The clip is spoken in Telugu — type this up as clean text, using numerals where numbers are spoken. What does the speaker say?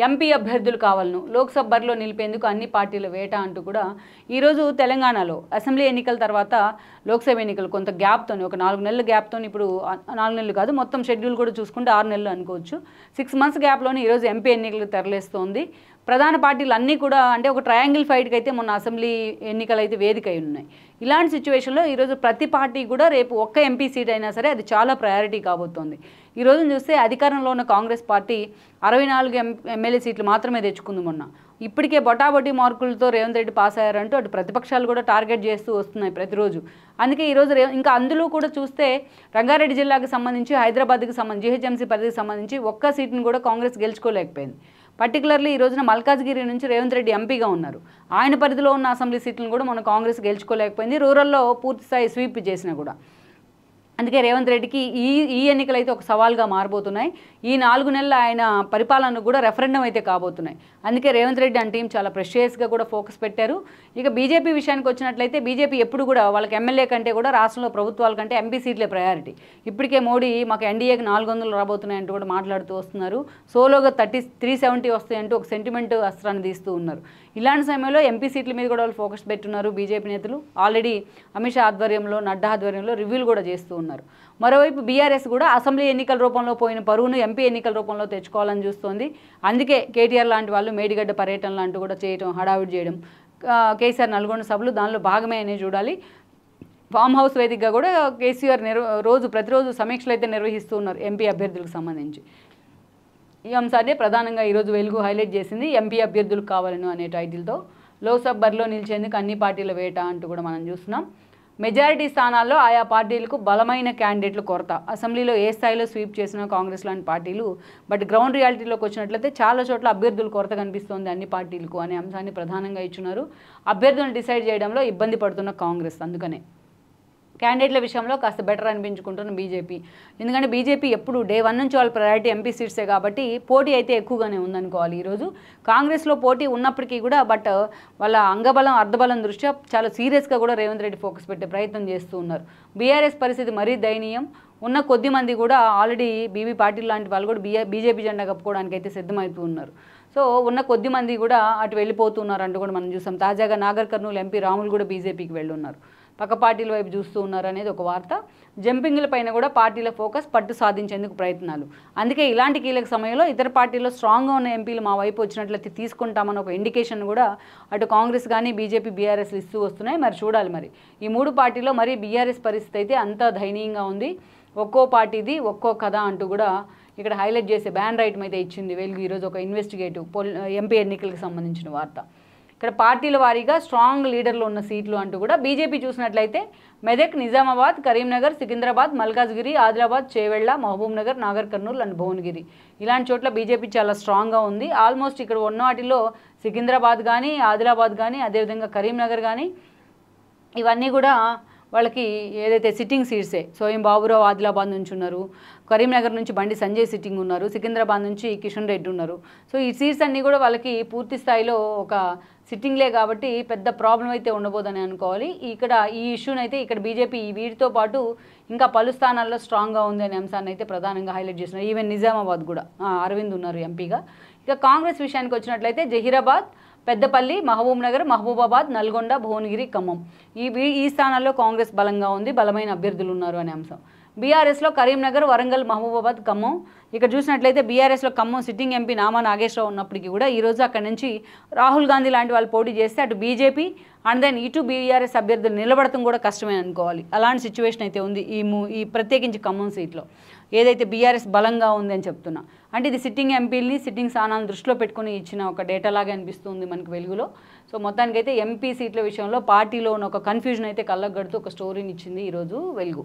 ఎంపీ అభ్యర్థులు కావాలను లోక్సభ బరిలో నిలిపేందుకు అన్ని పార్టీల వేట అంటూ కూడా ఈరోజు తెలంగాణలో అసెంబ్లీ ఎన్నికల తర్వాత లోక్సభ ఎన్నికలు కొంత గ్యాప్తోని ఒక 4 నెలల గ్యాప్తోని ఇప్పుడు 4 నెలలు కాదు మొత్తం షెడ్యూల్ కూడా చూసుకుంటే 6 నెలలు అనుకోవచ్చు 6 మంత్స్ గ్యాప్లోని ఈరోజు ఎంపీ ఎన్నికలకు తెరలేస్తోంది ప్రధాన పార్టీలు అన్నీ కూడా అంటే ఒక ట్రయాంగిల్ ఫైట్కి అయితే మొన్న అసెంబ్లీ ఎన్నికలు అయితే వేదిక అయి ఉన్నాయి ఇలాంటి సిచ్యువేషన్లో ఈరోజు ప్రతి పార్టీ కూడా రేపు ఒక్క ఎంపీ సీట్ అయినా సరే అది చాలా ప్రయారిటీ కాబోతోంది ఈ రోజు చూస్తే అధికారంలో ఉన్న కాంగ్రెస్ పార్టీ 64 ఎమ్మెల్యే సీట్లు మాత్రమే తెచ్చుకుంది మొన్న ఇప్పటికే బొటాబొటీ మార్కులతో రేవంత్ రెడ్డి పాస్ అయ్యారంటూ అటు ప్రతిపక్షాలు కూడా టార్గెట్ చేస్తూ వస్తున్నాయి ప్రతిరోజు అందుకే ఈరోజు ఇంకా అందులో కూడా చూస్తే రంగారెడ్డి జిల్లాకు సంబంధించి హైదరాబాద్కి సంబంధించి జీహెచ్ఎంసీ పరిధికి సంబంధించి ఒక్క సీట్ని కూడా కాంగ్రెస్ గెలుచుకోలేకపోయింది పర్టికులర్లీ ఈ రోజున మల్కాజ్గిరి నుంచి రేవంత్ రెడ్డి ఎంపీగా ఉన్నారు ఆయన పరిధిలో ఉన్న అసెంబ్లీ సీట్లను కూడా మన కాంగ్రెస్ గెలుచుకోలేకపోయింది రూరల్లో పూర్తి స్థాయి స్వీప్ చేసినా కూడా అందుకే రేవంత్ రెడ్డికి ఈ ఎన్నికలు అయితే ఒక సవాల్గా మారబోతున్నాయి ఈ 4 నెలల ఆయన పరిపాలనకు కూడా రెఫరెండం అయితే కాబోతున్నాయి అందుకే రేవంత్ రెడ్డి అండ్ టీం చాలా ప్రెషియస్గా కూడా ఫోకస్ పెట్టారు ఇక బీజేపీ విషయానికి వచ్చినట్లయితే బీజేపీ ఎప్పుడు కూడా వాళ్ళకి ఎమ్మెల్యే కంటే కూడా రాష్ట్రంలో ప్రభుత్వాల కంటే ఎంపీ సీట్లే ప్రయారిటీ ఇప్పటికే మోడీ మాకు ఎన్డీఏకి 400 రాబోతున్నాయంటూ కూడా మాట్లాడుతూ వస్తున్నారు సోలోగా 370 వస్తాయంటూ ఒక సెంటిమెంట్ అస్త్రాన్ని తీస్తూ ఉన్నారు ఇలాంటి సమయంలో ఎంపీ సీట్ల మీద కూడా వాళ్ళు ఫోకస్ పెట్టున్నారు బీజేపీ నేతలు ఆల్రెడీ అమిత్ షా ఆధ్వర్యంలో నడ్డా ఆధ్వర్యంలో రివ్యూలు కూడా చేస్తూ ఉన్నారు మరోవైపు బీఆర్ఎస్ కూడా అసెంబ్లీ ఎన్నికల రూపంలో పోయిన పరువును ఎంపీ ఎన్నికల రూపంలో తెచ్చుకోవాలని చూస్తోంది అందుకే కేటీఆర్ లాంటి వాళ్ళు మేడిగడ్డ పర్యటన లాంటి కూడా చేయడం హడావిడి చేయడం కేసీఆర్ నల్గొండ సభలు దానిలో భాగమే అనే చూడాలి ఫామ్ హౌస్ వేదికగా కూడా కేసీఆర్ ప్రతిరోజు సమీక్షలు అయితే నిర్వహిస్తూ ఉన్నారు ఎంపీ అభ్యర్థులకు సంబంధించి ఈ అంశాన్ని ప్రధానంగా ఈరోజు వెలుగు హైలైట్ చేసింది ఎంపీ అభ్యర్థులు కావాలను అనే టైటిల్తో లోక్సభ బరిలో నిలిచేందుకు అన్ని పార్టీల వేట అంటూ కూడా మనం చూస్తున్నాం మెజారిటీ స్థానాల్లో ఆయా పార్టీలకు బలమైన క్యాండిడేట్లు కొరత అసెంబ్లీలో ఏ స్థాయిలో స్వీప్ చేసిన కాంగ్రెస్ లాంటి పార్టీలు బట్ గ్రౌండ్ రియాలిటీలోకి వచ్చినట్లయితే చాలా చోట్ల అభ్యర్థులు కొరత కనిపిస్తోంది అన్ని పార్టీలకు అనే అంశాన్ని ప్రధానంగా ఇచ్చున్నారు అభ్యర్థులను డిసైడ్ చేయడంలో ఇబ్బంది పడుతున్న కాంగ్రెస్ అందుకనే క్యాండిడేట్ల విషయంలో కాస్త బెటర్ అనిపించుకుంటున్న బీజేపీ ఎందుకంటే బీజేపీ ఎప్పుడు డే 1 నుంచి వాళ్ళ ప్రయారిటీ ఎంపీ సీట్సే కాబట్టి పోటీ అయితే ఎక్కువగానే ఉందనుకోవాలి ఈరోజు కాంగ్రెస్లో పోటీ ఉన్నప్పటికీ కూడా బట్ వాళ్ళ అంగబలం అర్ధబలం దృష్ట్యా చాలా సీరియస్గా కూడా రేవంత్ రెడ్డి ఫోకస్ పెట్టే ప్రయత్నం చేస్తూ ఉన్నారు బీఆర్ఎస్ పరిస్థితి మరీ దయనీయం ఉన్న కొద్ది మంది కూడా ఆల్రెడీ బీబీ పాటిల్ లాంటి వాళ్ళు కూడా బీజేపీ జెండా కప్పుకోవడానికి అయితే సిద్ధమవుతూ ఉన్నారు సో ఉన్న కొద్ది మంది కూడా అటు వెళ్ళిపోతున్నారు అంటూ కూడా మనం చూసాం తాజాగా నాగర్ కర్నూలు ఎంపీ రాములు కూడా బీజేపీకి వెళ్ళున్నారు పక్క పార్టీల వైపు చూస్తూ ఉన్నారు అనేది ఒక వార్త జంపింగ్ల పైన కూడా పార్టీల ఫోకస్ పట్టు సాధించేందుకు ప్రయత్నాలు అందుకే ఇలాంటి కీలక సమయంలో ఇతర పార్టీల్లో స్ట్రాంగ్గా ఉన్న ఎంపీలు మా వైపు వచ్చినట్లయితే తీసుకుంటామని ఒక ఇండికేషన్ కూడా అటు కాంగ్రెస్ కానీ బీజేపీ బీఆర్ఎస్లు ఇస్తూ వస్తున్నాయి మరి చూడాలి మరి ఈ 3 పార్టీలో మరి బీఆర్ఎస్ పరిస్థితి అయితే అంత దయనీయంగా ఉంది ఒక్కో పార్టీది ఒక్కో కథ అంటూ కూడా ఇక్కడ హైలైట్ చేసే బ్యాన్ రైట్ అయితే ఇచ్చింది వెలుగు ఈరోజు ఒక ఇన్వెస్టిగేటివ్ ఎంపీ ఎన్నికలకు సంబంధించిన వార్త ఇక్కడ పార్టీల వారీగా స్ట్రాంగ్ లీడర్లు ఉన్న సీట్లు అంటూ కూడా బీజేపీ చూసినట్లయితే మెదక్ నిజామాబాద్ కరీంనగర్ సికింద్రాబాద్ మల్కాజ్గిరి ఆదిలాబాద్ చేవెళ్ల మహబూబ్ నగర్ నాగర్ కర్నూలు అండ్ భువనగిరి ఇలాంటి చోట్ల బీజేపీ చాలా స్ట్రాంగ్గా ఉంది ఆల్మోస్ట్ ఇక్కడ ఉన్న వాటిలో సికింద్రాబాద్ కానీ ఆదిలాబాద్ కానీ అదేవిధంగా కరీంనగర్ కానీ ఇవన్నీ కూడా వాళ్ళకి ఏదైతే సిట్టింగ్ సీట్సే సోయం బాబురావు ఆదిలాబాద్ నుంచి ఉన్నారు కరీంనగర్ నుంచి బండి సంజయ్ సిట్టింగ్ ఉన్నారు సికింద్రాబాద్ నుంచి కిషన్ రెడ్డి ఉన్నారు సో ఈ సీట్స్ అన్నీ కూడా వాళ్ళకి పూర్తి స్థాయిలో ఒక సిట్టింగ్లే కాబట్టి పెద్ద ప్రాబ్లం అయితే ఉండబోదని అనుకోవాలి ఇక్కడ ఈ ఇష్యూని అయితే ఇక్కడ బీజేపీ వీటితో పాటు ఇంకా పలు స్థానాల్లో స్ట్రాంగ్గా ఉంది అనే అంశాన్ని అయితే ప్రధానంగా హైలైట్ చేస్తున్నారు ఈవెన్ నిజామాబాద్ కూడా అరవింద్ ఉన్నారు ఎంపీగా ఇక కాంగ్రెస్ విషయానికి వచ్చినట్లయితే జహీరాబాద్ పెద్దపల్లి మహబూబ్ నగర్ మహబూబాబాద్ నల్గొండ భువనగిరి ఖమ్మం ఈ స్థానాల్లో కాంగ్రెస్ బలంగా ఉంది బలమైన అభ్యర్థులు ఉన్నారు అనే అంశం బీఆర్ఎస్లో కరీంనగర్ వరంగల్ మహబూబాబాద్ ఖమ్మం ఇక్కడ చూసినట్లయితే బీఆర్ఎస్లో ఖమ్మం సిట్టింగ్ ఎంపీ నామా నాగేశ్వరరావు ఉన్నప్పటికీ కూడా ఈరోజు అక్కడి నుంచి రాహుల్ గాంధీ లాంటి వాళ్ళు పోటీ చేస్తే అటు బీజేపీ అండ్ దెన్ ఇటు బీఆర్ఎస్ అభ్యర్థులు నిలబడటం కూడా కష్టమే అనుకోవాలి అలాంటి సిచ్యువేషన్ అయితే ఉంది ఈ ప్రత్యేకించి ఖమ్మం సీట్లో ఏదైతే బీఆర్ఎస్ బలంగా ఉంది అని చెప్తున్నా అంటే ఇది సిట్టింగ్ ఎంపీలని సిట్టింగ్ స్థానాలను దృష్టిలో పెట్టుకుని ఇచ్చిన ఒక డేటా లాగా అనిపిస్తుంది మనకు వెలుగులో సో మొత్తానికైతే ఎంపీ సీట్ల విషయంలో పార్టీలో ఉన్న ఒక కన్ఫ్యూజన్ అయితే కళ్ళగడుతూ ఒక స్టోరీని ఇచ్చింది ఈరోజు వెలుగు